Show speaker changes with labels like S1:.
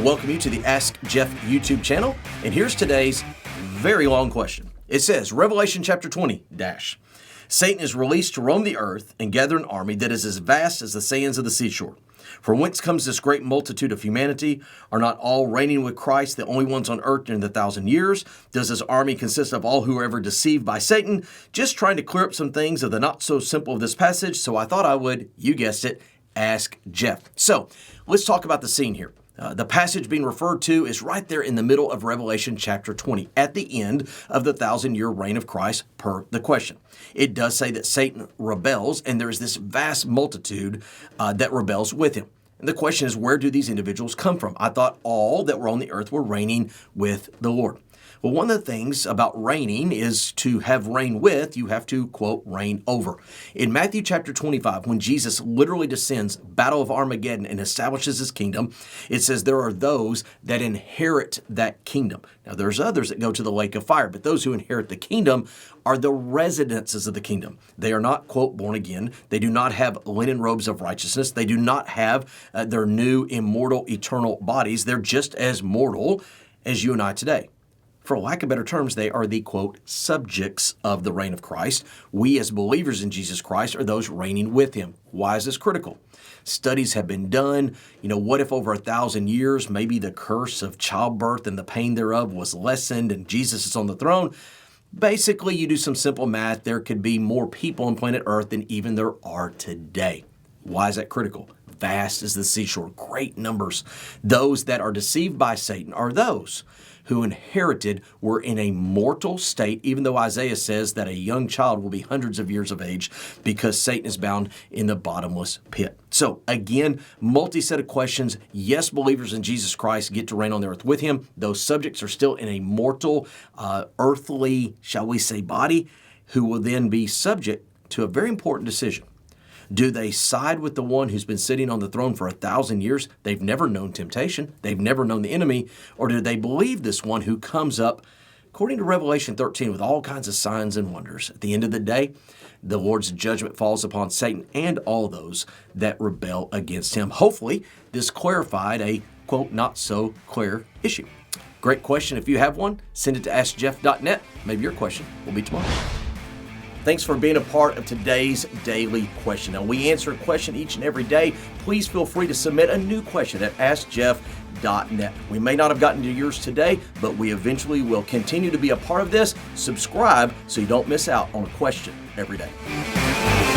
S1: welcome you to the Ask Jeff YouTube channel. And here's today's very long question. It says, Revelation chapter 20, Satan is released to roam the earth and gather an army that is as vast as the sands of the seashore. From whence comes this great multitude of humanity? Are not all reigning with Christ the only ones on earth during the 1,000 years? Does this army consist of all who are ever deceived by Satan? Just trying to clear up some things of the not so simple of this passage, so I thought I would, you guessed it, ask Jeff. So let's talk about the scene here. The passage being referred to is right there in the middle of Revelation chapter 20, at the end of the 1,000-year reign of Christ per the question. It does say that Satan rebels, and there is this vast multitude that rebels with him. And the question is, where do these individuals come from? I thought all that were on the earth were reigning with the Lord. Well, one of the things about reigning is to have reign with, you have to, quote, reign over. In Matthew chapter 25, when Jesus literally descends, Battle of Armageddon, and establishes his kingdom, it says there are those that inherit that kingdom. Now, there's others that go to the lake of fire, but those who inherit the kingdom are the residences of the kingdom. They are not, quote, born again. They do not have linen robes of righteousness. They do not have their new immortal, eternal bodies. They're just as mortal as you and I today. For lack of better terms, they are the, quote, subjects of the reign of Christ. We as believers in Jesus Christ are those reigning with him. Why is this critical? Studies have been done. What if over 1,000 years, maybe the curse of childbirth and the pain thereof was lessened and Jesus is on the throne? Basically, you do some simple math. There could be more people on planet Earth than even there are today. Why is that critical? Vast as the seashore, great numbers. Those that are deceived by Satan are those who inherited were in a mortal state, even though Isaiah says that a young child will be hundreds of years of age because Satan is bound in the bottomless pit. So again, multi-set of questions. Yes, believers in Jesus Christ get to reign on the earth with him. Those subjects are still in a mortal, earthly, shall we say, body, who will then be subject to a very important decision. Do they side with the one who's been sitting on the throne for 1,000 years? They've never known temptation. They've never known the enemy. Or do they believe this one who comes up, according to Revelation 13, with all kinds of signs and wonders? At the end of the day, the Lord's judgment falls upon Satan and all those that rebel against him. Hopefully, this clarified a, quote, not so clear issue. Great question. If you have one, send it to AskJeff.net. Maybe your question will be tomorrow. Thanks for being a part of today's daily question. Now, we answer a question each and every day. Please feel free to submit a new question at AskJeff.net. We may not have gotten to yours today, but we eventually will continue to be a part of this. Subscribe so you don't miss out on a question every day.